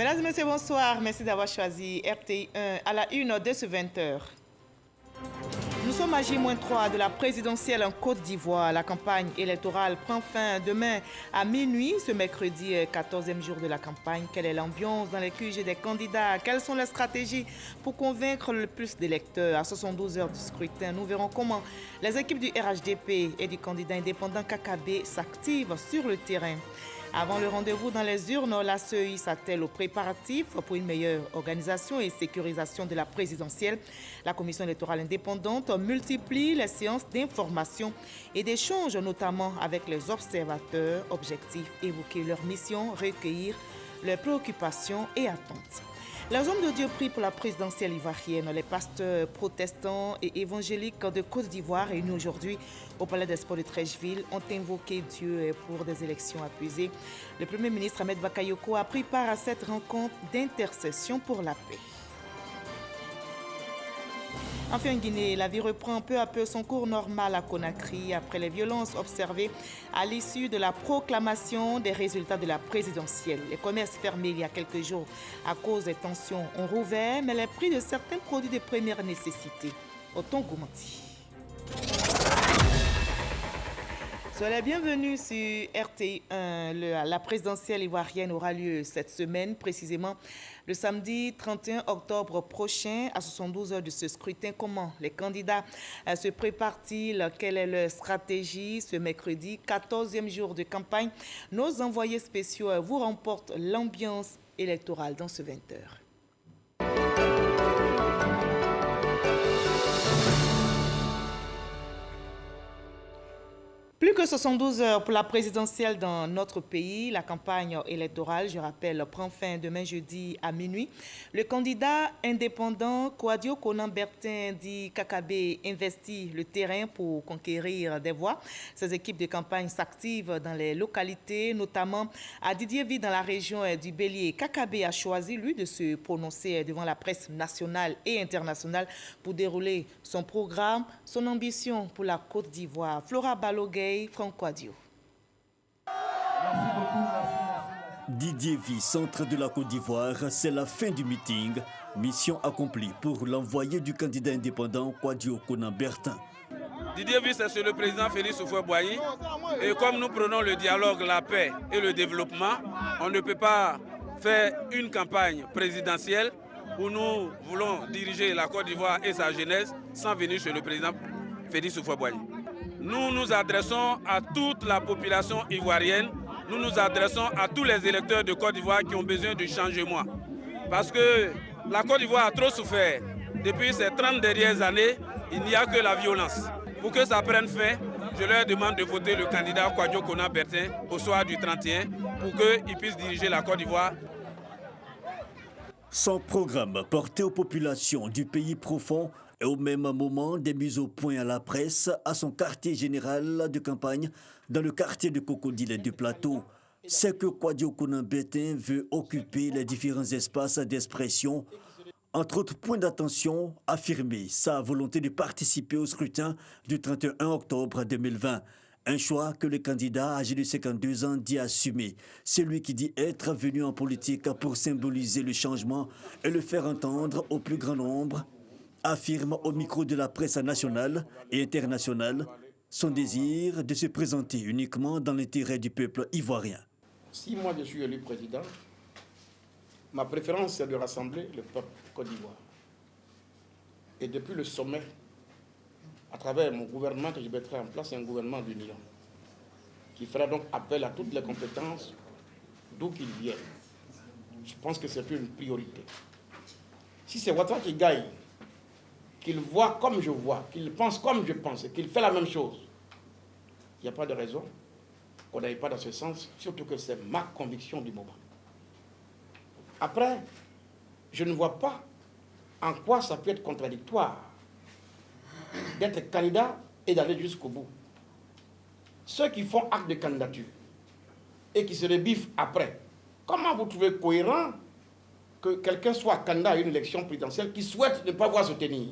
Mesdames et messieurs, bonsoir. Merci d'avoir choisi RTI1 à la une de ce 20h. Nous sommes à J-3 de la présidentielle en Côte d'Ivoire. La campagne électorale prend fin demain à minuit, ce mercredi 14e jour de la campagne. Quelle est l'ambiance dans les QG des candidats? Quelles sont les stratégies pour convaincre le plus d'électeurs? À 72 heures du scrutin, nous verrons comment les équipes du RHDP et du candidat indépendant KKB s'activent sur le terrain. Avant le rendez-vous dans les urnes, la CEI s'attelle aux préparatifs pour une meilleure organisation et sécurisation de la présidentielle. La commission électorale indépendante multiplie les séances d'information et d'échange, notamment avec les observateurs. Objectif, évoquer leur mission, recueillir leurs préoccupations et attentes. Les hommes de Dieu prient pour la présidentielle ivoirienne. Les pasteurs protestants et évangéliques de Côte d'Ivoire réunis aujourd'hui au Palais des Sports de Treichville ont invoqué Dieu pour des élections apaisées. Le Premier ministre Ahmed Bakayoko a pris part à cette rencontre d'intercession pour la paix. Enfin, en Guinée, la vie reprend peu à peu son cours normal à Conakry après les violences observées à l'issue de la proclamation des résultats de la présidentielle. Les commerces fermés il y a quelques jours à cause des tensions ont rouvert, mais les prix de certains produits de première nécessité ont augmenté. Soyez les bienvenus sur RTI1. La présidentielle ivoirienne aura lieu cette semaine, précisément le samedi 31 octobre prochain, à 72 heures de ce scrutin. Comment les candidats se préparent-ils? Quelle est leur stratégie ce mercredi, 14e jour de campagne? Nos envoyés spéciaux vous remportent l'ambiance électorale dans ce 20h. Plus que 72 heures pour la présidentielle dans notre pays. La campagne électorale, je rappelle, prend fin demain jeudi à minuit. Le candidat indépendant Kouadio Konan-Bertin dit KKB investit le terrain pour conquérir des voix. Ses équipes de campagne s'activent dans les localités, notamment à Didiéville dans la région du Bélier. KKB a choisi, lui, de se prononcer devant la presse nationale et internationale pour dérouler son programme, son ambition pour la Côte d'Ivoire. Flora Baloguet, Franck Kouadio. Didiéville, centre de la Côte d'Ivoire, c'est la fin du meeting. Mission accomplie pour l'envoyé du candidat indépendant Kouadio Konan-Bertin. Didiéville, c'est sur le président Félix Houphouët-Boigny. Et comme nous prenons le dialogue, la paix et le développement, on ne peut pas faire une campagne présidentielle où nous voulons diriger la Côte d'Ivoire et sa jeunesse sans venir chez le président Félix Houphouët-Boigny. Nous nous adressons à toute la population ivoirienne, nous nous adressons à tous les électeurs de Côte d'Ivoire qui ont besoin de changement. Parce que la Côte d'Ivoire a trop souffert. Depuis ces 30 dernières années, il n'y a que la violence. Pour que ça prenne fin, je leur demande de voter le candidat Kouadio Konan-Bertin au soir du 31 pour qu'il puisse diriger la Côte d'Ivoire. Son programme porté aux populations du pays profond et au même moment des mises au point à la presse à son quartier général de campagne dans le quartier de Cocodile du Plateau. C'est que Kouadio Konan-Bertin veut occuper les différents espaces d'expression. Entre autres points d'attention, affirmer sa volonté de participer au scrutin du 31 octobre 2020. Un choix que le candidat âgé de 52 ans dit assumer. C'est lui qui dit être venu en politique pour symboliser le changement et le faire entendre au plus grand nombre. Affirme au micro de la presse nationale et internationale son désir de se présenter uniquement dans l'intérêt du peuple ivoirien. Si moi je suis élu président, ma préférence c'est de rassembler le peuple Côte d'Ivoire. Et depuis le sommet, à travers mon gouvernement que je mettrai en place, c'est un gouvernement d'union qui fera donc appel à toutes les compétences d'où qu'ils viennent. Je pense que c'est une priorité. Si c'est Ouattara qui gagne, qu'il voit comme je vois, qu'il pense comme je pense, et qu'il fait la même chose, il n'y a pas de raison qu'on n'aille pas dans ce sens, surtout que c'est ma conviction du moment. Après, je ne vois pas en quoi ça peut être contradictoire d'être candidat et d'aller jusqu'au bout. Ceux qui font acte de candidature et qui se rebiffent après, comment vous trouvez cohérent que quelqu'un soit candidat à une élection présidentielle qui souhaite ne pas voir se tenir?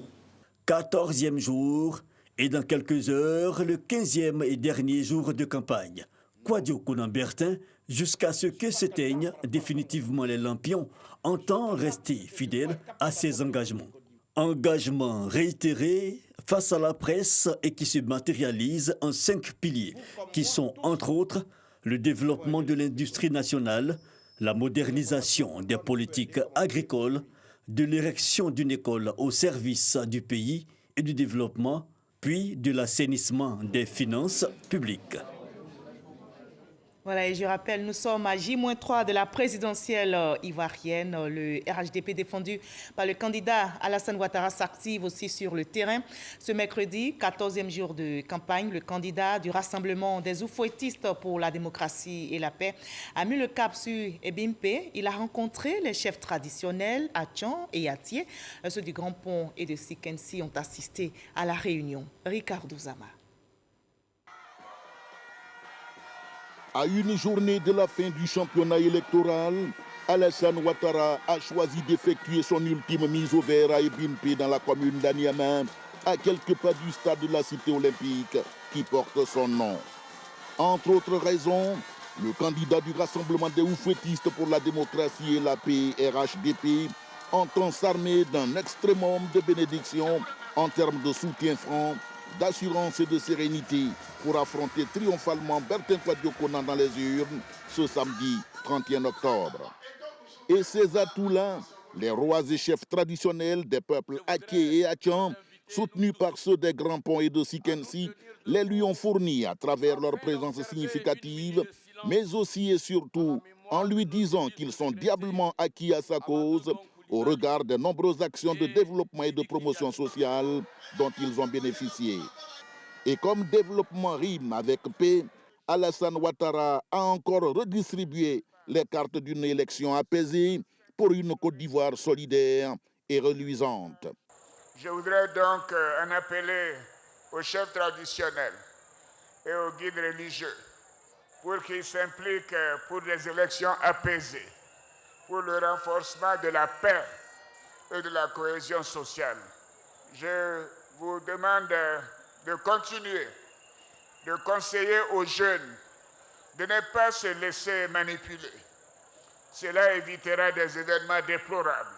14e jour et dans quelques heures, le 15e et dernier jour de campagne. Kouadio Konan-Bertin, jusqu'à ce que s'éteignent définitivement les lampions, entend rester fidèle à ses engagements. Engagements réitérés face à la presse et qui se matérialisent en 5 piliers, qui sont entre autres le développement de l'industrie nationale, la modernisation des politiques agricoles, de l'érection d'une école au service du pays et du développement, puis de l'assainissement des finances publiques. Voilà, et je rappelle, nous sommes à J-3 de la présidentielle ivoirienne. Le RHDP défendu par le candidat Alassane Ouattara s'active aussi sur le terrain. Ce mercredi, 14e jour de campagne, le candidat du Rassemblement des Oufouettistes pour la démocratie et la paix a mis le cap sur Ebimpe. Il a rencontré les chefs traditionnels, Atchan et Yatié. Ceux du Grand Pont et de Sikensi ont assisté à la réunion. Ricardo Zama. À une journée de la fin du championnat électoral, Alassane Ouattara a choisi d'effectuer son ultime mise au vert à Ebimpe dans la commune d'Aniama, à quelques pas du stade de la Cité olympique qui porte son nom. Entre autres raisons, le candidat du Rassemblement des Oufouettistes pour la démocratie et la paix, RHDP, entend s'armer d'un extrémum de bénédiction en termes de soutien franc, d'assurance et de sérénité pour affronter triomphalement Bertin Kouadio Konan dans les urnes ce samedi 31 octobre. Et ces atouts-là, les rois et chefs traditionnels des peuples Aké et Atchan, soutenus par ceux des Grands Ponts et de Sikensi, les lui ont fournis à travers leur présence significative, mais aussi et surtout en lui disant qu'ils sont diablement acquis à sa cause au regard des nombreuses actions de développement et de promotion sociale dont ils ont bénéficié. Et comme développement rime avec paix, Alassane Ouattara a encore redistribué les cartes d'une élection apaisée pour une Côte d'Ivoire solidaire et reluisante. Je voudrais donc en appeler aux chefs traditionnels et aux guides religieux pour qu'ils s'impliquent pour des élections apaisées, pour le renforcement de la paix et de la cohésion sociale. Je vous demande de continuer de conseiller aux jeunes de ne pas se laisser manipuler. Cela évitera des événements déplorables,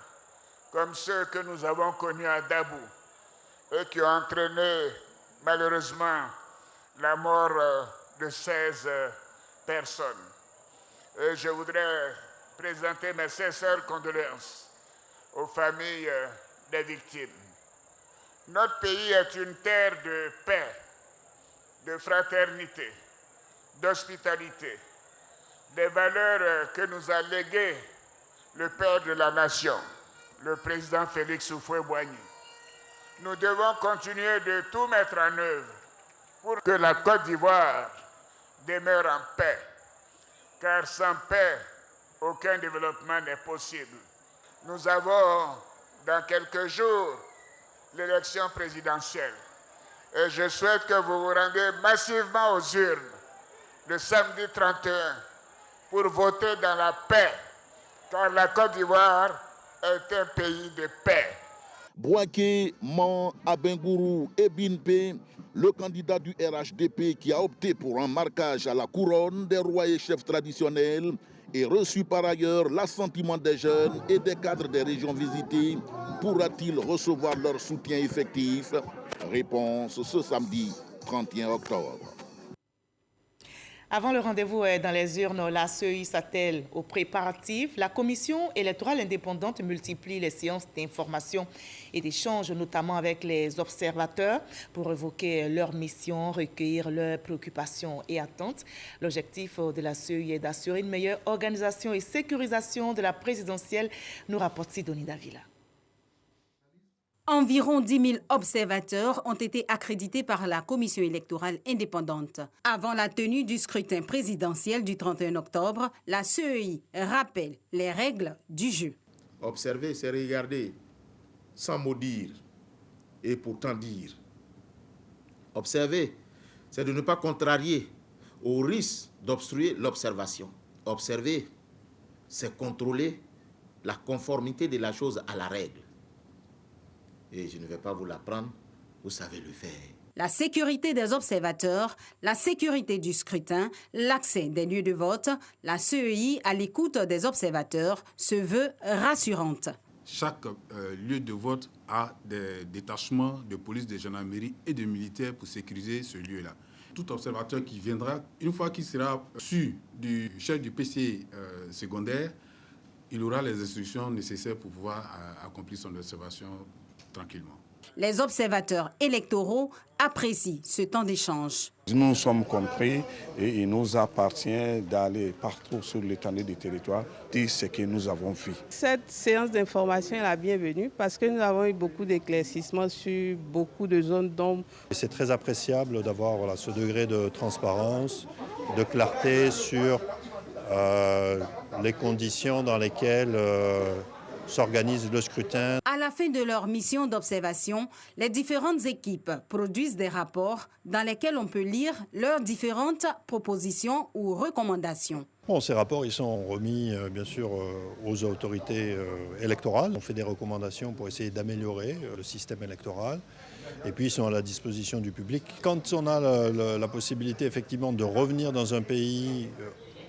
comme ceux que nous avons connus à Dabou, et qui ont entraîné malheureusement la mort de 16 personnes. Et je voudrais présenter mes sincères condoléances aux familles des victimes. Notre pays est une terre de paix, de fraternité, d'hospitalité, des valeurs que nous a léguées le père de la nation, le président Félix Houphouët-Boigny. Nous devons continuer de tout mettre en œuvre pour que la Côte d'Ivoire demeure en paix, car sans paix, aucun développement n'est possible. Nous avons, dans quelques jours, l'élection présidentielle. Et je souhaite que vous vous rendiez massivement aux urnes le samedi 31 pour voter dans la paix, car la Côte d'Ivoire est un pays de paix. Bouaké, Man, Abengourou et Binpe, le candidat du RHDP qui a opté pour un marquage à la couronne des rois et chefs traditionnels, est reçu par ailleurs l'assentiment des jeunes et des cadres des régions visitées. Pourra-t-il recevoir leur soutien effectif? Réponse ce samedi 31 octobre. Avant le rendez-vous dans les urnes, la CEI s'attelle aux préparatifs. La commission électorale indépendante multiplie les séances d'information et d'échange, notamment avec les observateurs, pour évoquer leur mission, recueillir leurs préoccupations et attentes. L'objectif de la CEI est d'assurer une meilleure organisation et sécurisation de la présidentielle, nous rapporte Sidonie Davila. Environ 10 000 observateurs ont été accrédités par la commission électorale indépendante. Avant la tenue du scrutin présidentiel du 31 octobre, la CEI rappelle les règles du jeu. Observer, c'est regarder sans mot dire et pourtant dire. Observer, c'est de ne pas contrarier au risque d'obstruer l'observation. Observer, c'est contrôler la conformité de la chose à la règle. Et je ne vais pas vous l'apprendre, vous savez le faire. La sécurité des observateurs, la sécurité du scrutin, l'accès des lieux de vote, la CEI à l'écoute des observateurs se veut rassurante. Chaque lieu de vote a des détachements de police, de gendarmerie et de militaires pour sécuriser ce lieu-là. Tout observateur qui viendra, une fois qu'il sera sûr du chef du PC secondaire, il aura les instructions nécessaires pour pouvoir accomplir son observation tranquillement. Les observateurs électoraux apprécient ce temps d'échange. Nous sommes compris et il nous appartient d'aller partout sur l'étendue du territoire, dire ce que nous avons vu. Cette séance d'information est la bienvenue parce que nous avons eu beaucoup d'éclaircissements sur beaucoup de zones d'ombre. C'est très appréciable d'avoir ce degré de transparence, de clarté sur les conditions dans lesquelles s'organise le scrutin. À la fin de leur mission d'observation, les différentes équipes produisent des rapports dans lesquels on peut lire leurs différentes propositions ou recommandations. Bon, ces rapports ils sont remis bien sûr aux autorités électorales. On fait des recommandations pour essayer d'améliorer le système électoral et puis ils sont à la disposition du public. Quand on a la possibilité effectivement de revenir dans un pays,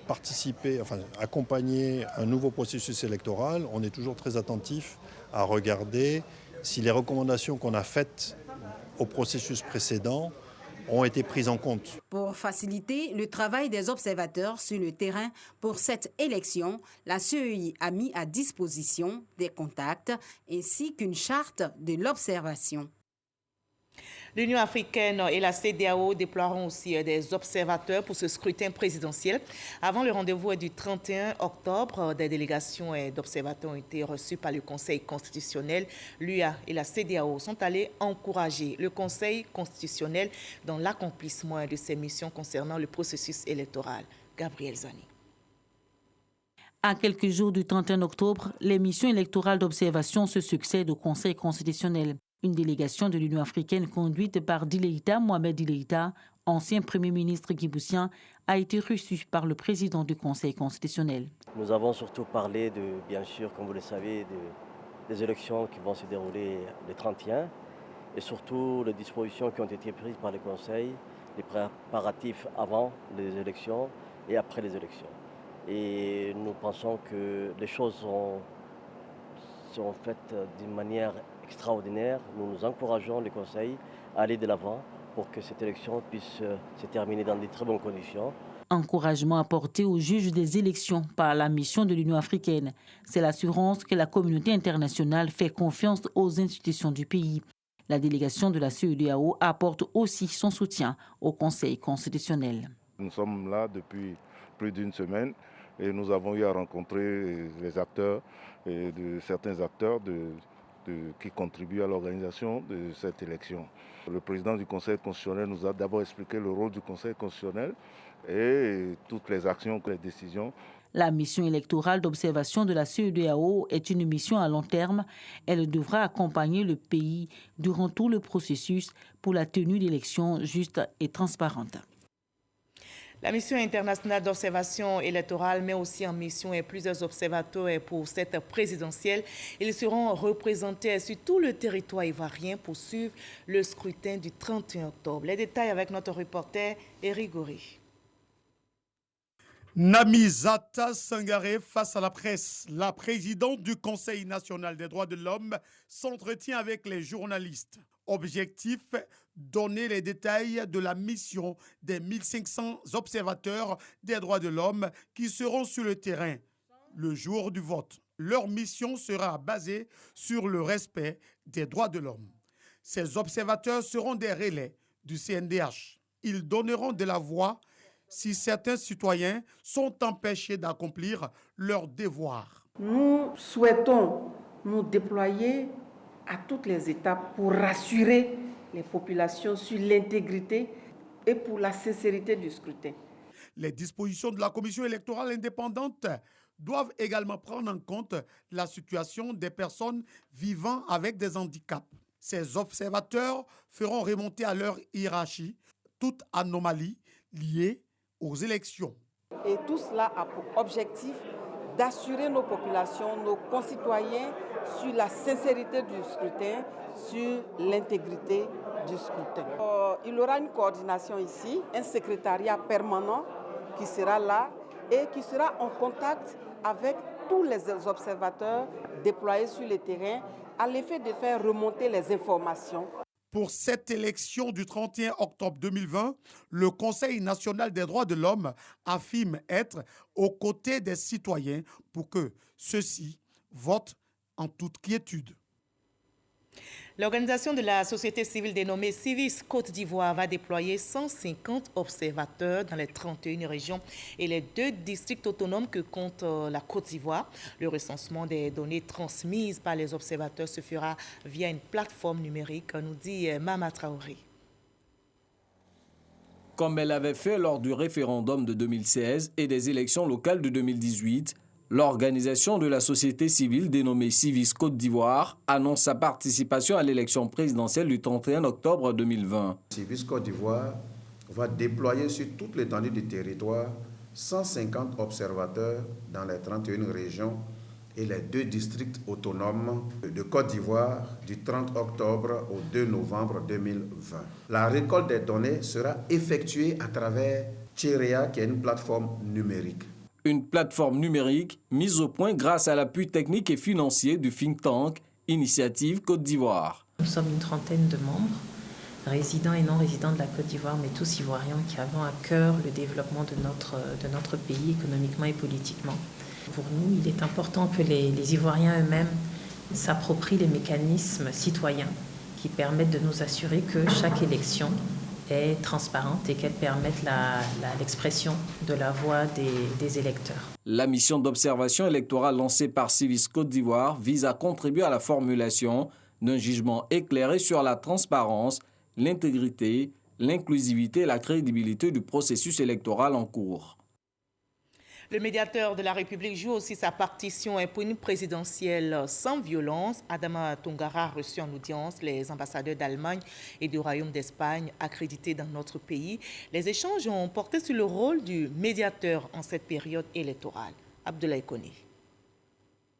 participer, enfin accompagner un nouveau processus électoral, on est toujours très attentif à regarder si les recommandations qu'on a faites au processus précédent ont été prises en compte. Pour faciliter le travail des observateurs sur le terrain pour cette élection, la CEI a mis à disposition des contacts ainsi qu'une charte de l'observation. L'Union africaine et la CEDEAO déploieront aussi des observateurs pour ce scrutin présidentiel. Avant le rendez-vous du 31 octobre, des délégations d'observateurs ont été reçues par le Conseil constitutionnel. L'UA et la CEDEAO sont allés encourager le Conseil constitutionnel dans l'accomplissement de ses missions concernant le processus électoral. Gabriel Zani. À quelques jours du 31 octobre, les missions électorales d'observation se succèdent au Conseil constitutionnel. Une délégation de l'Union africaine conduite par Dileïta Mohamed Dileïta, ancien Premier ministre djiboutien, a été reçue par le président du Conseil constitutionnel. Nous avons surtout parlé, bien sûr, comme vous le savez, des élections qui vont se dérouler le 31 et surtout les dispositions qui ont été prises par le Conseil, les préparatifs avant les élections et après les élections. Et nous pensons que les choses sont faites d'une manière extraordinaire. Nous nous encourageons le Conseil à aller de l'avant pour que cette élection puisse se terminer dans de très bonnes conditions. Encouragement apporté aux juges des élections par la mission de l'Union africaine. C'est l'assurance que la communauté internationale fait confiance aux institutions du pays. La délégation de la CEDEAO apporte aussi son soutien au Conseil constitutionnel. Nous sommes là depuis plus d'une semaine et nous avons eu à rencontrer les acteurs, et certains acteurs qui contribuent à l'organisation de cette élection. Le président du Conseil constitutionnel nous a d'abord expliqué le rôle du Conseil constitutionnel et toutes les actions, les décisions. La mission électorale d'observation de la CEDEAO est une mission à long terme. Elle devra accompagner le pays durant tout le processus pour la tenue d'élections justes et transparentes. La mission internationale d'observation électorale met aussi en mission plusieurs observateurs pour cette présidentielle. Ils seront représentés sur tout le territoire ivoirien pour suivre le scrutin du 31 octobre. Les détails avec notre reporter Éric Goury. Namizata Sangaré face à la presse. La présidente du Conseil national des droits de l'homme s'entretient avec les journalistes. Objectif, donner les détails de la mission des 1500 observateurs des droits de l'homme qui seront sur le terrain le jour du vote. Leur mission sera basée sur le respect des droits de l'homme. Ces observateurs seront des relais du CNDH. Ils donneront de la voix si certains citoyens sont empêchés d'accomplir leurs devoirs. Nous souhaitons nous déployer à toutes les étapes pour rassurer les populations sur l'intégrité et pour la sincérité du scrutin. Les dispositions de la Commission électorale indépendante doivent également prendre en compte la situation des personnes vivant avec des handicaps. Ces observateurs feront remonter à leur hiérarchie toute anomalie liée aux élections. Et tout cela a pour objectif d'assurer nos populations, nos concitoyens sur la sincérité du scrutin, sur l'intégrité du scrutin. Il y aura une coordination ici, un secrétariat permanent qui sera là et qui sera en contact avec tous les observateurs déployés sur le terrain à l'effet de faire remonter les informations. Pour cette élection du 31 octobre 2020, le Conseil national des droits de l'homme affirme être aux côtés des citoyens pour que ceux-ci votent en toute quiétude. L'organisation de la société civile dénommée Civis Côte d'Ivoire va déployer 150 observateurs dans les 31 régions et les 2 districts autonomes que compte la Côte d'Ivoire. Le recensement des données transmises par les observateurs se fera via une plateforme numérique, nous dit Mama Traoré. Comme elle avait fait lors du référendum de 2016 et des élections locales de 2018, l'organisation de la société civile dénommée Civis Côte d'Ivoire annonce sa participation à l'élection présidentielle du 31 octobre 2020. Civis Côte d'Ivoire va déployer sur toute l'étendue du territoire 150 observateurs dans les 31 régions et les 2 districts autonomes de Côte d'Ivoire du 30 octobre au 2 novembre 2020. La récolte des données sera effectuée à travers Tcherea, qui est une plateforme numérique. Une plateforme numérique mise au point grâce à l'appui technique et financier du think tank Initiative Côte d'Ivoire. Nous sommes une trentaine de membres, résidents et non résidents de la Côte d'Ivoire, mais tous ivoiriens qui avons à cœur le développement de notre pays économiquement et politiquement. Pour nous, il est important que les Ivoiriens eux-mêmes s'approprient les mécanismes citoyens qui permettent de nous assurer que chaque élection est transparente et qu'elle permette l'expression de la voix des électeurs. La mission d'observation électorale lancée par Civis Côte d'Ivoire vise à contribuer à la formulation d'un jugement éclairé sur la transparence, l'intégrité, l'inclusivité et la crédibilité du processus électoral en cours. Le médiateur de la République joue aussi sa partition pour une présidentielle sans violence. Adama Toungara a reçu en audience les ambassadeurs d'Allemagne et du Royaume d'Espagne accrédités dans notre pays. Les échanges ont porté sur le rôle du médiateur en cette période électorale. Abdoulaye Koné.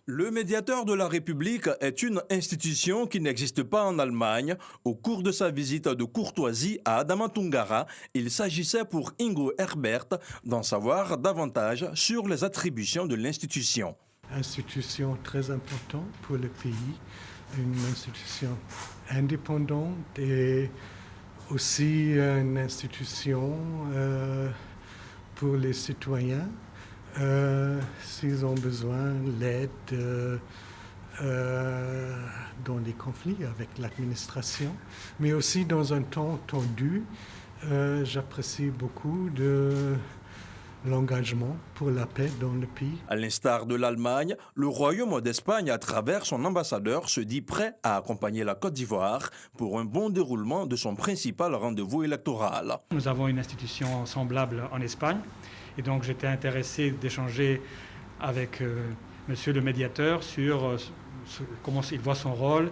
Le médiateur de la République est une institution qui n'existe pas en Allemagne. Au cours de sa visite de courtoisie à Adama Toungara, il s'agissait pour Ingo Herbert d'en savoir davantage sur les attributions de l'institution. Institution très importante pour le pays, une institution indépendante et aussi une institution pour les citoyens. S'ils ont besoin d'aide dans les conflits avec l'administration, mais aussi dans un temps tendu, j'apprécie beaucoup l'engagement pour la paix dans le pays. À l'instar de l'Allemagne, le Royaume d'Espagne, à travers son ambassadeur, se dit prêt à accompagner la Côte d'Ivoire pour un bon déroulement de son principal rendez-vous électoral. Nous avons une institution semblable en Espagne. Et donc j'étais intéressé d'échanger avec monsieur le médiateur sur comment il voit son rôle.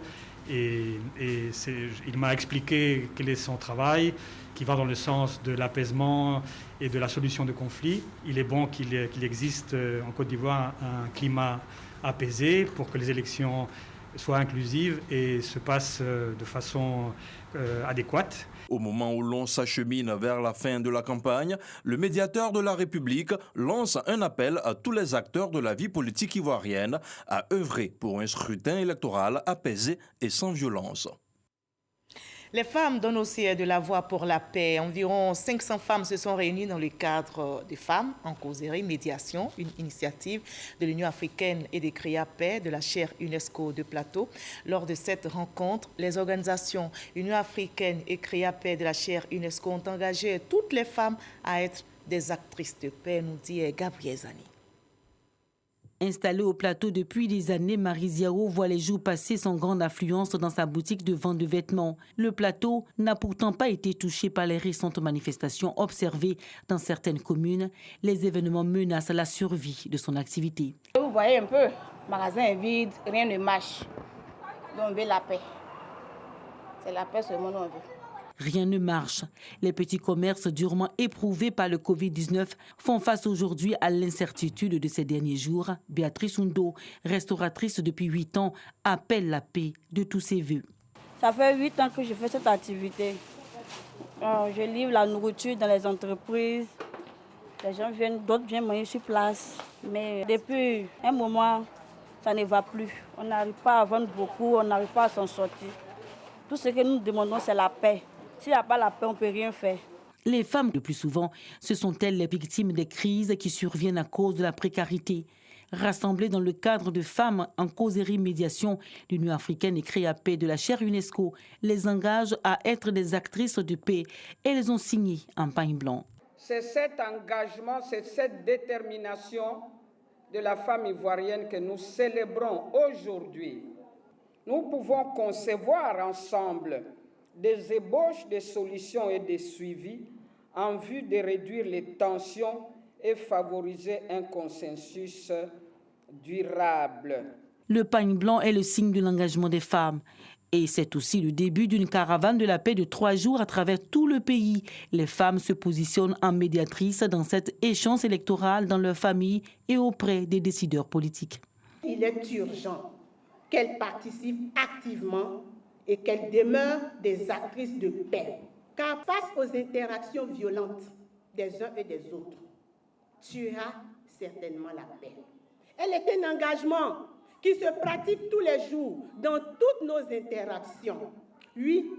Et il m'a expliqué quel est son travail, qui va dans le sens de l'apaisement et de la solution de conflits. Il est bon qu'il existe en Côte d'Ivoire un climat apaisé pour que les élections soient inclusives et se passent de façon adéquate. Au moment où l'on s'achemine vers la fin de la campagne, le médiateur de la République lance un appel à tous les acteurs de la vie politique ivoirienne à œuvrer pour un scrutin électoral apaisé et sans violence. Les femmes donnent aussi de la voix pour la paix. Environ 500 femmes se sont réunies dans le cadre des Femmes en causerie médiation, une initiative de l'Union africaine et des CREA Paix de la chaire UNESCO de Plateau. Lors de cette rencontre, les organisations Union africaine et CREA Paix de la chaire UNESCO ont engagé toutes les femmes à être des actrices de paix, nous dit Gabriel Zani. Installée au plateau depuis des années, Marie Ziao voit les jours passer sans grande affluence dans sa boutique de vente de vêtements. Le plateau n'a pourtant pas été touché par les récentes manifestations observées dans certaines communes. Les événements menacent la survie de son activité. Vous voyez un peu, le magasin est vide, rien ne marche. Donc on veut la paix. C'est la paix seulement qu'on veut. Rien ne marche. Les petits commerces durement éprouvés par le Covid-19 font face aujourd'hui à l'incertitude de ces derniers jours. Béatrice Hundo, restauratrice depuis 8 ans, appelle la paix de tous ses voeux. Ça fait 8 ans que je fais cette activité. Je livre la nourriture dans les entreprises. Les gens viennent, d'autres viennent manger sur place. Mais depuis un moment, ça ne va plus. On n'arrive pas à vendre beaucoup, on n'arrive pas à s'en sortir. Tout ce que nous demandons, c'est la paix. S'il n'y a pas la paix, on ne peut rien faire. Les femmes, le plus souvent, ce sont elles les victimes des crises qui surviennent à cause de la précarité. Rassemblées dans le cadre de Femmes en causerie médiation, l'Union africaine et Créapay de la chaire UNESCO les engage à être des actrices de paix. Elles ont signé un pagne blanc. C'est cet engagement, c'est cette détermination de la femme ivoirienne que nous célébrons aujourd'hui. Nous pouvons concevoir ensemble des ébauches de solutions et de suivis en vue de réduire les tensions et favoriser un consensus durable. Le pagne blanc est le signe de l'engagement des femmes. Et c'est aussi le début d'une caravane de la paix de 3 jours à travers tout le pays. Les femmes se positionnent en médiatrices dans cette échéance électorale dans leur famille et auprès des décideurs politiques. Il est urgent qu'elles participent activement et qu'elles demeurent des actrices de paix. Car face aux interactions violentes des uns et des autres, tu as certainement la paix. Elle est un engagement qui se pratique tous les jours dans toutes nos interactions. Oui,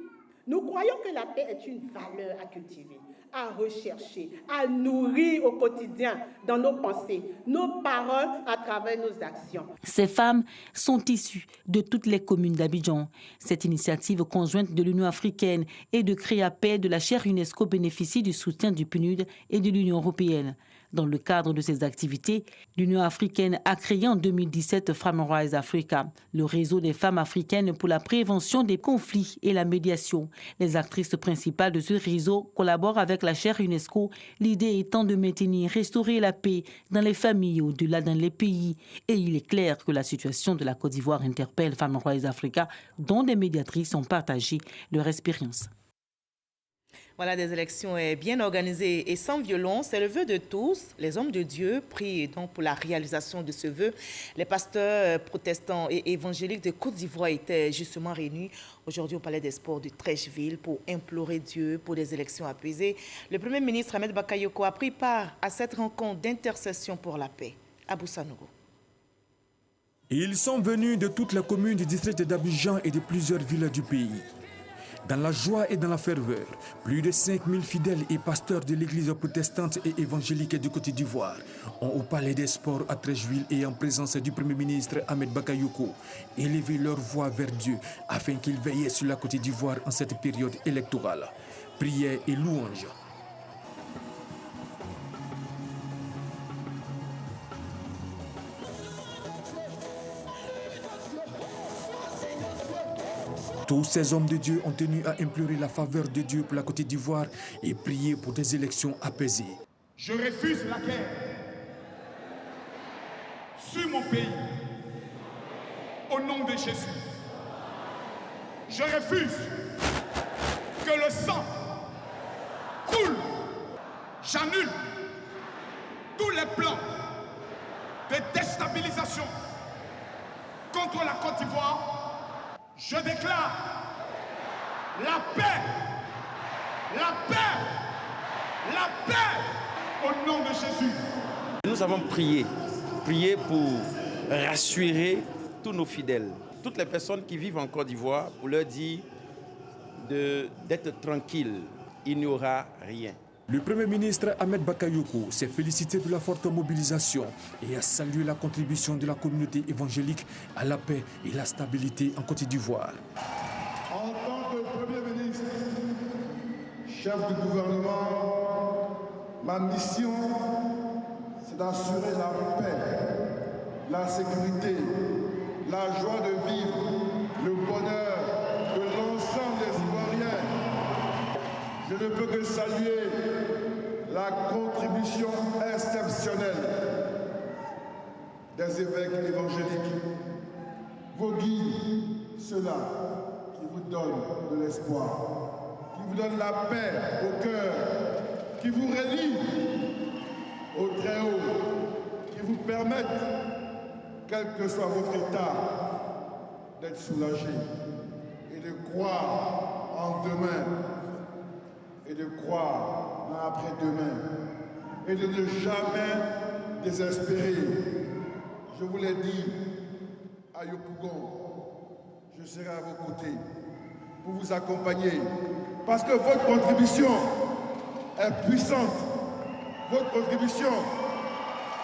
nous croyons que la paix est une valeur à cultiver, à rechercher, à nourrir au quotidien dans nos pensées, nos paroles, à travers nos actions. Ces femmes sont issues de toutes les communes d'Abidjan. Cette initiative conjointe de l'Union africaine et de Créapay de la chaire UNESCO bénéficie du soutien du PNUD et de l'Union européenne. Dans le cadre de ces activités, l'Union africaine a créé en 2017 Femmes Rise Africa, le réseau des femmes africaines pour la prévention des conflits et la médiation. Les actrices principales de ce réseau collaborent avec la chaire UNESCO, l'idée étant de maintenir, restaurer la paix dans les familles au-delà dans les pays. Et il est clair que la situation de la Côte d'Ivoire interpelle Femmes Rise Africa, dont des médiatrices ont partagé leur expérience. Voilà, des élections bien organisées et sans violence. C'est le vœu de tous. Les hommes de Dieu prient donc pour la réalisation de ce vœu. Les pasteurs protestants et évangéliques de Côte d'Ivoire étaient justement réunis aujourd'hui au Palais des Sports de Treichville pour implorer Dieu pour des élections apaisées. Le Premier ministre Ahmed Bakayoko a pris part à cette rencontre d'intercession pour la paix. Abou Sanogo. Ils sont venus de toutes les communes du district d'Abidjan et de plusieurs villes du pays. Dans la joie et dans la ferveur, plus de 5000 fidèles et pasteurs de l'église protestante et évangélique du Côte d'Ivoire ont au Palais des Sports à Treichville et en présence du Premier ministre Ahmed Bakayoko élevé leur voix vers Dieu afin qu'il veille sur la Côte d'Ivoire en cette période électorale. Prières et louanges. Tous ces hommes de Dieu ont tenu à implorer la faveur de Dieu pour la Côte d'Ivoire et prier pour des élections apaisées. Je refuse la guerre sur mon pays au nom de Jésus. Je refuse que le sang coule. J'annule tous les plans de déstabilisation contre la Côte d'Ivoire. Je déclare la paix, la paix, la paix au nom de Jésus. Nous avons prié pour rassurer tous nos fidèles, toutes les personnes qui vivent en Côte d'Ivoire, pour leur dire d'être tranquilles, il n'y aura rien. Le Premier ministre Ahmed Bakayoko s'est félicité de la forte mobilisation et a salué la contribution de la communauté évangélique à la paix et la stabilité en Côte d'Ivoire. En tant que Premier ministre, chef du gouvernement, ma mission, c'est d'assurer la paix, la sécurité, la joie de vivre, le bonheur de l'ensemble des Ivoiriens. Je ne peux que saluer la contribution exceptionnelle des évêques évangéliques, vos guides, ceux-là qui vous donnent de l'espoir, qui vous donne la paix au cœur, qui vous relie au Très-Haut, qui vous permettent, quel que soit votre état, d'être soulagé et de croire en demain, et de croire en après-demain, et de ne jamais désespérer. Je vous l'ai dit, à Yopougon, je serai à vos côtés pour vous accompagner, parce que votre contribution est puissante, votre contribution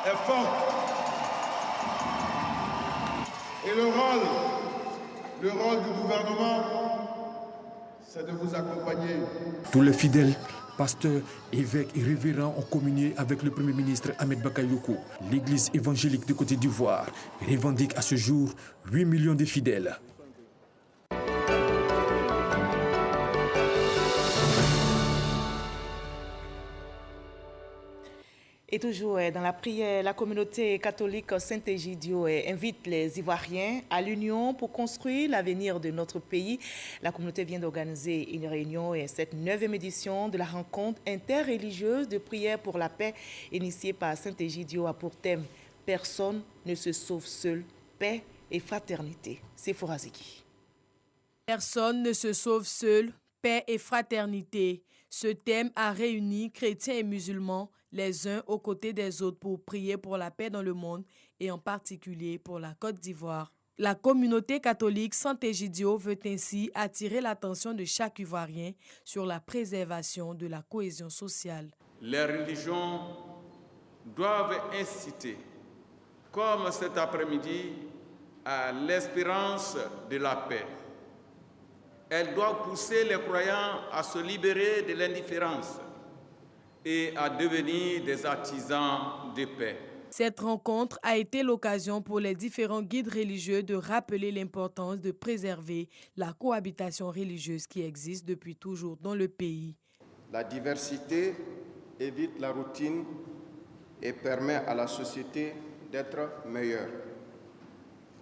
est forte. Et le rôle du gouvernement, c'est de vous accompagner. Tous les fidèles, pasteurs, évêques et révérends ont communié avec le Premier ministre Ahmed Bakayoko. L'Église évangélique de Côte d'Ivoire revendique à ce jour 8 millions de fidèles. Et toujours dans la prière, la communauté catholique Saint-Egidio invite les Ivoiriens à l'union pour construire l'avenir de notre pays. La communauté vient d'organiser une réunion et cette 9e édition de la rencontre interreligieuse de prière pour la paix initiée par Saint-Egidio a pour thème « Personne ne se sauve seul, paix et fraternité ». C'est Foraziki. Personne ne se sauve seul, paix et fraternité. Ce thème a réuni chrétiens et musulmans les uns aux côtés des autres pour prier pour la paix dans le monde et en particulier pour la Côte d'Ivoire. La communauté catholique Saint-Egidio veut ainsi attirer l'attention de chaque Ivoirien sur la préservation de la cohésion sociale. Les religions doivent inciter, comme cet après-midi, à l'espérance de la paix. Elles doivent pousser les croyants à se libérer de l'indifférence et à devenir des artisans de paix. Cette rencontre a été l'occasion pour les différents guides religieux de rappeler l'importance de préserver la cohabitation religieuse qui existe depuis toujours dans le pays. La diversité évite la routine et permet à la société d'être meilleure.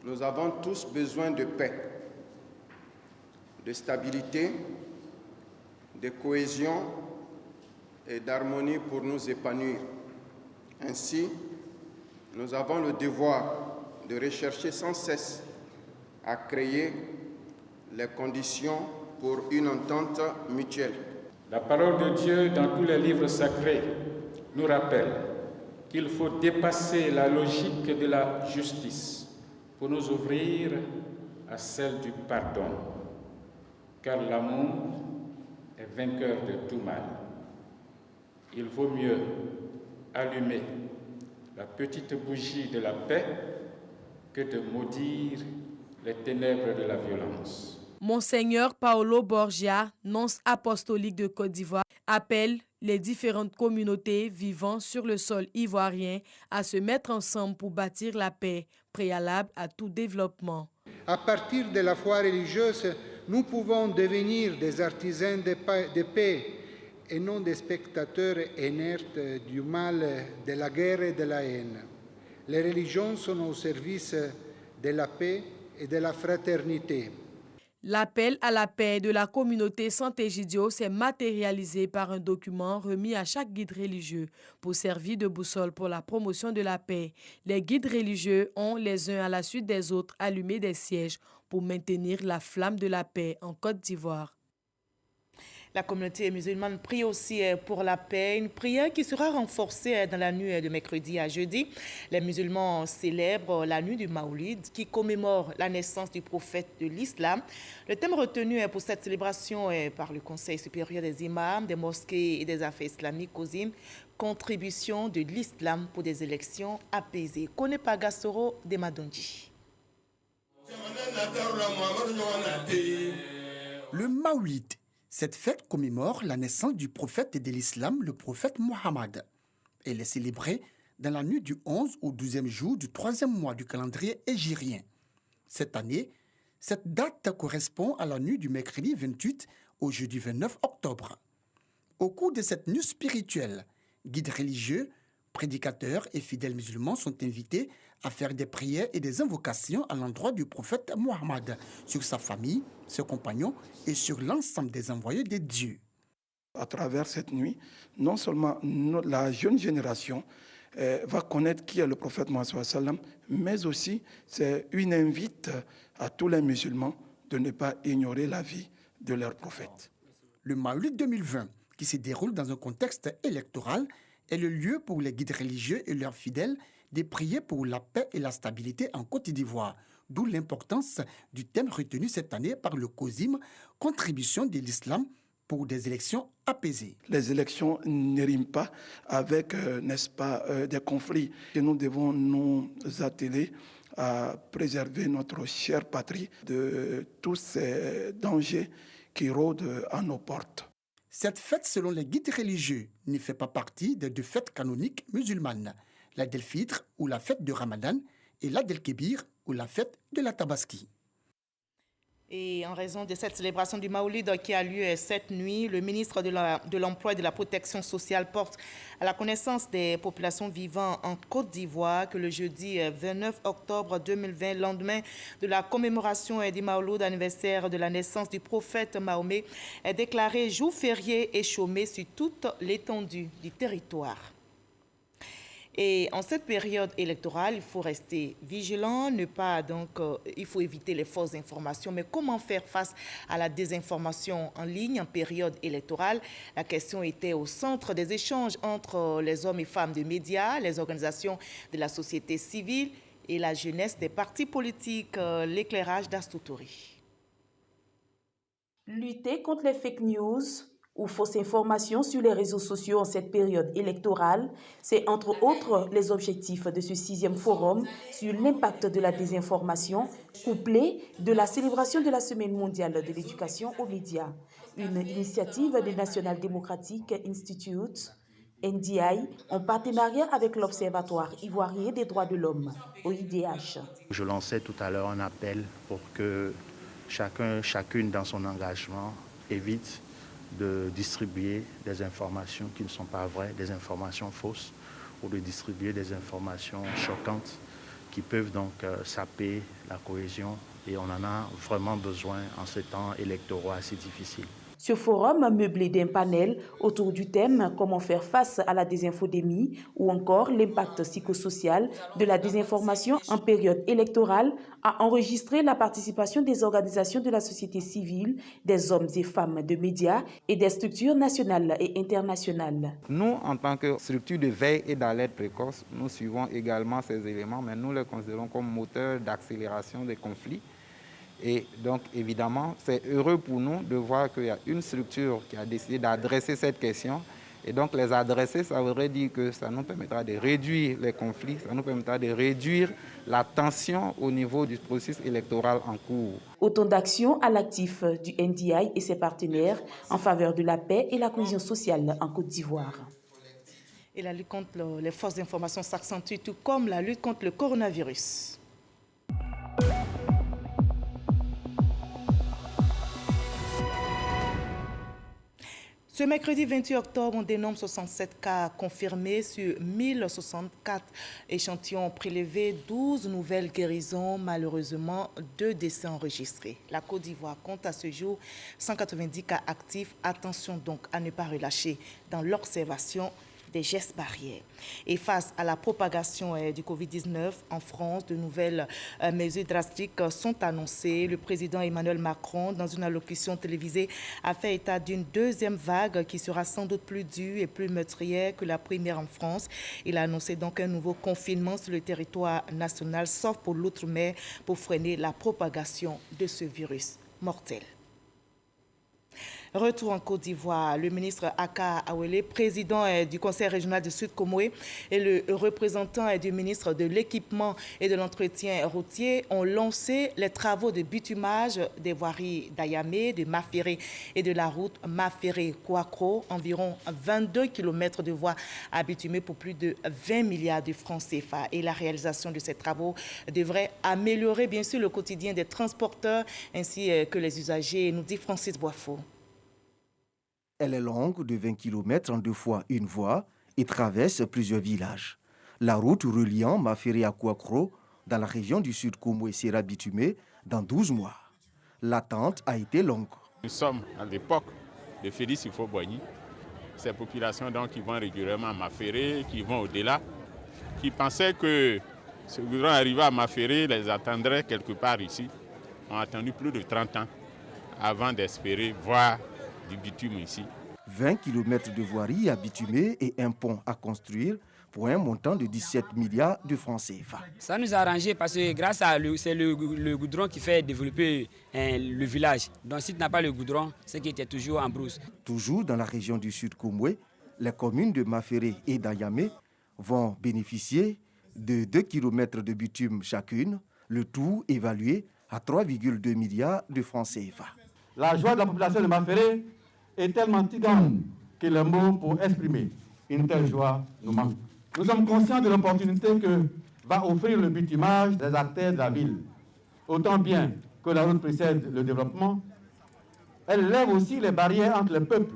Nous avons tous besoin de paix, de stabilité, de cohésion et d'harmonie pour nous épanouir. Ainsi, nous avons le devoir de rechercher sans cesse à créer les conditions pour une entente mutuelle. La parole de Dieu dans tous les livres sacrés nous rappelle qu'il faut dépasser la logique de la justice pour nous ouvrir à celle du pardon, car l'amour est vainqueur de tout mal. Il vaut mieux allumer la petite bougie de la paix que de maudire les ténèbres de la violence. Monseigneur Paolo Borgia, nonce apostolique de Côte d'Ivoire, appelle les différentes communautés vivant sur le sol ivoirien à se mettre ensemble pour bâtir la paix, préalable à tout développement. À partir de la foi religieuse, nous pouvons devenir des artisans de paix et non des spectateurs inertes du mal, de la guerre et de la haine. Les religions sont au service de la paix et de la fraternité. L'appel à la paix de la communauté Saint-Egidio s'est matérialisé par un document remis à chaque guide religieux pour servir de boussole pour la promotion de la paix. Les guides religieux ont, les uns à la suite des autres, allumé des sièges pour maintenir la flamme de la paix en Côte d'Ivoire. La communauté musulmane prie aussi pour la paix, une prière qui sera renforcée dans la nuit de mercredi à jeudi. Les musulmans célèbrent la nuit du Maoulid qui commémore la naissance du prophète de l'islam. Le thème retenu pour cette célébration par le Conseil supérieur des imams, des mosquées et des affaires islamiques COSIM, contribution de l'islam pour des élections apaisées. Konepa Gassoro de Madondi. Le Maoulid. Cette fête commémore la naissance du prophète de l'islam, le prophète Mohammed. Elle est célébrée dans la nuit du 11 au 12e jour du 3e mois du calendrier hégirien. Cette année, cette date correspond à la nuit du mercredi 28 au jeudi 29 octobre. Au cours de cette nuit spirituelle, guides religieux, prédicateurs et fidèles musulmans sont invités à faire des prières et des invocations à l'endroit du prophète Mohammed, sur sa famille, ses compagnons et sur l'ensemble des envoyés de Dieu. À travers cette nuit, non seulement la jeune génération va connaître qui est le prophète Mohammed sallam, mais aussi c'est une invite à tous les musulmans de ne pas ignorer la vie de leur prophète. Le Maoulid 2020, qui se déroule dans un contexte électoral, est le lieu pour les guides religieux et leurs fidèles de prier pour la paix et la stabilité en Côte d'Ivoire, d'où l'importance du thème retenu cette année par le COSIM, Contribution de l'islam pour des élections apaisées. Les élections ne riment pas avec, n'est-ce pas, des conflits. Et nous devons nous atteler à préserver notre chère patrie de tous ces dangers qui rôdent à nos portes. Cette fête, selon les guides religieux, ne fait pas partie des deux fêtes canoniques musulmanes, la Del Fitr ou la fête de Ramadan et la Del Kébir ou la fête de la Tabaski. Et en raison de cette célébration du Maoulid qui a lieu cette nuit, le ministre de l'Emploi et de la Protection sociale porte à la connaissance des populations vivant en Côte d'Ivoire que le jeudi 29 octobre 2020, lendemain de la commémoration du Maouloud, anniversaire de la naissance du prophète Mahomet, est déclaré jour férié et chômé sur toute l'étendue du territoire. Et en cette période électorale, il faut rester vigilant, il faut éviter les fausses informations. Mais comment faire face à la désinformation en ligne en période électorale? La question était au centre des échanges entre les hommes et femmes des médias, les organisations de la société civile et la jeunesse des partis politiques. L'éclairage d'Astoutouri. Lutter contre les fake news ou fausses informations sur les réseaux sociaux en cette période électorale, c'est entre autres les objectifs de ce 6e forum sur l'impact de la désinformation, couplé de la célébration de la Semaine mondiale de l'éducation aux médias, une initiative du National Democratic Institute, NDI, en partenariat avec l'Observatoire ivoirien des droits de l'homme, OIDH. Je lançais tout à l'heure un appel pour que chacune dans son engagement évite de distribuer des informations qui ne sont pas vraies, des informations fausses, ou de distribuer des informations choquantes qui peuvent donc saper la cohésion. Et on en a vraiment besoin en ces temps électoraux assez difficiles. Ce forum meublé d'un panel autour du thème « Comment faire face à la désinfodémie » ou encore l'impact psychosocial de la désinformation en période électorale a enregistré la participation des organisations de la société civile, des hommes et femmes de médias et des structures nationales et internationales. Nous, en tant que structure de veille et d'alerte précoce, nous suivons également ces éléments, mais nous les considérons comme moteur d'accélération des conflits. Et donc, évidemment, c'est heureux pour nous de voir qu'il y a une structure qui a décidé d'adresser cette question. Et donc, les adresser, ça voudrait dire que ça nous permettra de réduire les conflits, ça nous permettra de réduire la tension au niveau du processus électoral en cours. Autant d'actions à l'actif du NDI et ses partenaires en faveur de la paix et la cohésion sociale en Côte d'Ivoire. Et la lutte contre les fausses informations s'accentue, tout comme la lutte contre le coronavirus. Ce mercredi 28 octobre, on dénombre 67 cas confirmés sur 1064 échantillons prélevés, 12 nouvelles guérisons, malheureusement 2 décès enregistrés. La Côte d'Ivoire compte à ce jour 190 cas actifs. Attention donc à ne pas relâcher dans l'observation des gestes barrières. Et face à la propagation du Covid-19 en France, de nouvelles mesures drastiques sont annoncées. Le président Emmanuel Macron, dans une allocution télévisée, a fait état d'une deuxième vague qui sera sans doute plus dure et plus meurtrière que la première en France. Il a annoncé donc un nouveau confinement sur le territoire national, sauf pour l'outre-mer, pour freiner la propagation de ce virus mortel. Retour en Côte d'Ivoire, le ministre Aka Awele, président du Conseil régional du Sud Comoé, et le représentant du ministre de l'Équipement et de l'Entretien routier ont lancé les travaux de bitumage des voiries d'Ayamé, de Maféré et de la route Maféré-Kouakro, environ 22 km de voies à bitumer pour plus de 20 milliards de francs CFA. Et la réalisation de ces travaux devrait améliorer bien sûr le quotidien des transporteurs ainsi que les usagers, nous dit Francis Boifo. Elle est longue de 20 km en 2 fois une voie et traverse plusieurs villages. La route reliant Maféré à Kouakro dans la région du Sud Comoé sera bitumée dans 12 mois. L'attente a été longue. Nous sommes à l'époque de Félix Houphouët-Boigny ces populations donc, qui vont régulièrement à Maféré, qui vont au-delà, qui pensaient que ce goudron arrivé à Maféré les attendrait quelque part ici, ont attendu plus de 30 ans avant d'espérer voir du bitume ici. 20 km de voirie à bitumer et un pont à construire pour un montant de 17 milliards de francs CFA. Ça nous a arrangé parce que grâce à c'est le goudron qui fait développer le village. Donc si tu n'as pas le goudron, c'est qu'il était toujours en brousse. Toujours dans la région du Sud Koumoué, les communes de Maféré et d'Ayamé vont bénéficier de 2 km de bitume chacune, le tout évalué à 3,2 milliards de francs CFA. La joie de la population de Maféré est tellement grande que les mots pour exprimer une telle joie nous manquent. Nous sommes conscients de l'opportunité que va offrir le bitumage des artères de la ville. Autant bien que la route précède le développement, elle lève aussi les barrières entre les peuples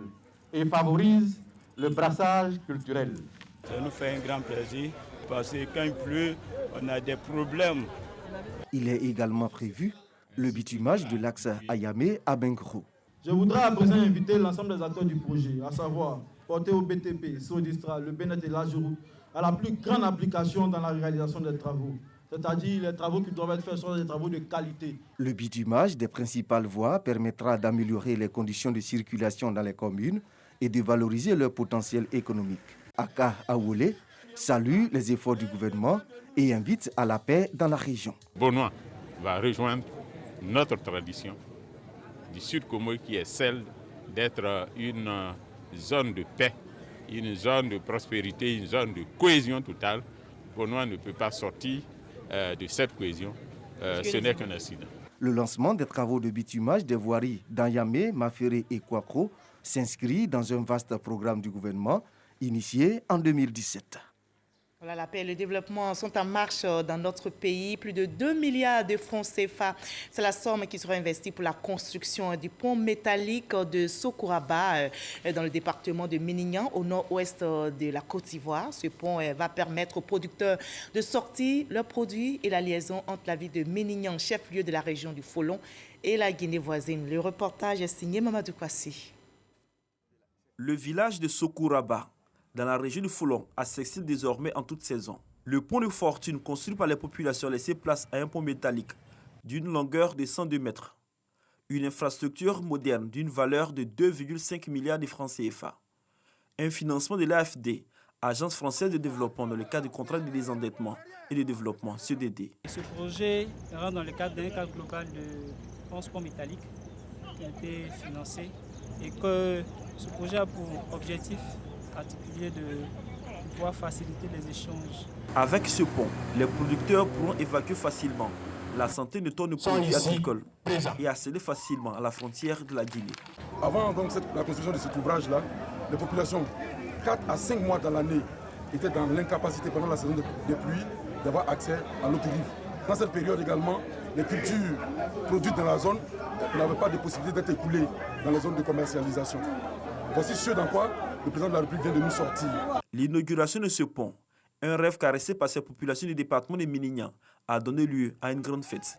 et favorise le brassage culturel. Ça nous fait un grand plaisir parce que quand il pleut, on a des problèmes. Il est également prévu le bitumage de l'axe Ayamé à Bengro. Je voudrais à présent inviter l'ensemble des acteurs du projet, à savoir porter au BTP, Sodistra, le Bénet et l'Ageroute, à la plus grande application dans la réalisation des travaux. C'est-à-dire les travaux qui doivent être faits sont des travaux de qualité. Le bitumage des principales voies permettra d'améliorer les conditions de circulation dans les communes et de valoriser leur potentiel économique. Aka Aoulé salue les efforts du gouvernement et invite à la paix dans la région. Bonois va rejoindre notre tradition du Sud Koumoué qui est celle d'être une zone de paix, une zone de prospérité, une zone de cohésion totale. Bonois ne peut pas sortir de cette cohésion, ce n'est qu'un accident. Le lancement des travaux de bitumage des voiries d'Ayamé, Maféré et Kouakro s'inscrit dans un vaste programme du gouvernement initié en 2017. Voilà, la paix et le développement sont en marche dans notre pays. Plus de 2 milliards de francs CFA. C'est la somme qui sera investie pour la construction du pont métallique de Sokouraba dans le département de Minignan, au nord-ouest de la Côte d'Ivoire. Ce pont va permettre aux producteurs de sortir leurs produits et la liaison entre la ville de Minignan, chef-lieu de la région du Folon, et la Guinée voisine. Le reportage est signé Mamadou Kwasi. Le village de Sokouraba, dans la région du Folon, accessible désormais en toute saison. Le pont de fortune construit par les populations laissait place à un pont métallique d'une longueur de 102 mètres. Une infrastructure moderne d'une valeur de 2,5 milliards de francs CFA. Un financement de l'AFD, Agence française de développement, dans le cadre du contrat de désendettement et de développement, CDD. Ce projet rentre dans le cadre d'un cadre global de 11 ponts métalliques qui a été financé et que ce projet a pour objectif particulier de pouvoir faciliter les échanges. Avec ce pont, les producteurs pourront évacuer facilement la centaine de tonnes de produits agricoles et accéder facilement à la frontière de la Guinée. Avant donc, la construction de cet ouvrage-là, les populations, 4 à 5 mois dans l'année, étaient dans l'incapacité pendant la saison des pluies d'avoir accès à l'autre rive. Dans cette période également, les cultures produites dans la zone n'avaient pas de possibilité d'être écoulées dans les zones de commercialisation. Voici ce dans quoi le président de la République vient de nous sortir. L'inauguration de ce pont, un rêve caressé par ces populations du département de Minignan, a donné lieu à une grande fête.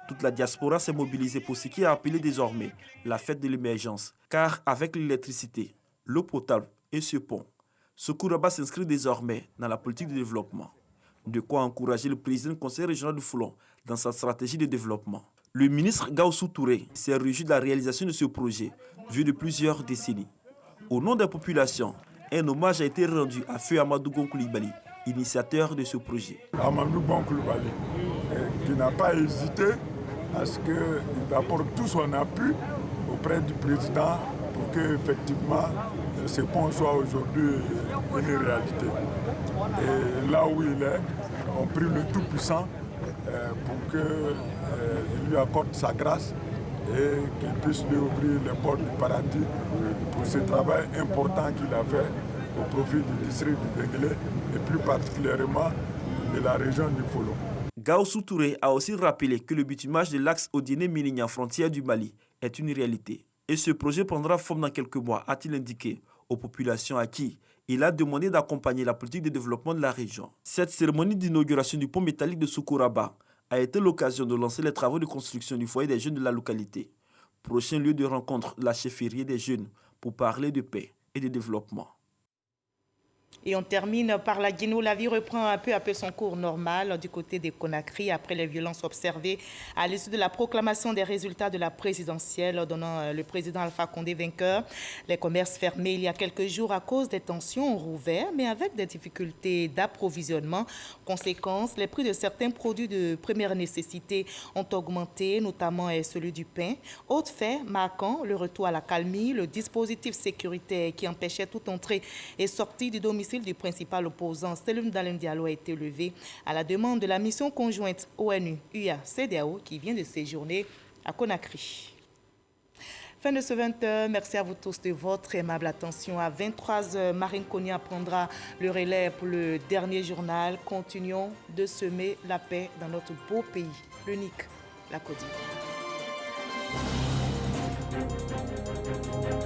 Toute la diaspora s'est mobilisée pour ce qui est appelé désormais la fête de l'émergence. Car avec l'électricité, l'eau potable et ce pont, Sokouraba s'inscrit désormais dans la politique de développement. De quoi encourager le président du conseil régional du Folon dans sa stratégie de développement. Le ministre Gaoussou Touré s'est réjoui de la réalisation de ce projet, vu de plusieurs décennies. Au nom des populations, un hommage a été rendu à Feu Amadou Gon Coulibaly, initiateur de ce projet. Amadou Gon Coulibaly, qui n'a pas hésité à ce qu'il apporte tout son appui auprès du président pour que effectivement ce pont soit aujourd'hui une réalité. Et là où il est, on prie le Tout-Puissant pour qu'il lui accorde sa grâce et qu'il puisse lui ouvrir les portes du paradis pour ce travail important qu'il a fait au profit du district du Benguélé et plus particulièrement de la région du Folon. Gaoussou Touré a aussi rappelé que le bitumage de l'axe Odiné-Minignan, frontière du Mali, est une réalité. Et ce projet prendra forme dans quelques mois, a-t-il indiqué aux populations à qui il a demandé d'accompagner la politique de développement de la région. Cette cérémonie d'inauguration du pont métallique de Sokouraba a été l'occasion de lancer les travaux de construction du foyer des jeunes de la localité. Prochain lieu de rencontre, la chefferie des jeunes pour parler de paix et de développement. Et on termine par la Guinée. La vie reprend un peu à peu son cours normal du côté des Conakry après les violences observées à l'issue de la proclamation des résultats de la présidentielle donnant le président Alpha Condé vainqueur. Les commerces fermés il y a quelques jours à cause des tensions ont rouvert, mais avec des difficultés d'approvisionnement. Conséquence, les prix de certains produits de première nécessité ont augmenté, notamment celui du pain. Autre fait marquant le retour à la calmie, le dispositif sécuritaire qui empêchait toute entrée et sortie du domicile du principal opposant, Selim Dalem Diallo, a été levé à la demande de la mission conjointe ONU-UA-CEDEAO qui vient de séjourner à Conakry. Fin de ce 20h. Merci à vous tous de votre aimable attention. À 23h, Marine Konia prendra le relais pour le dernier journal. Continuons de semer la paix dans notre beau pays, l'unique, la Côte d'Ivoire.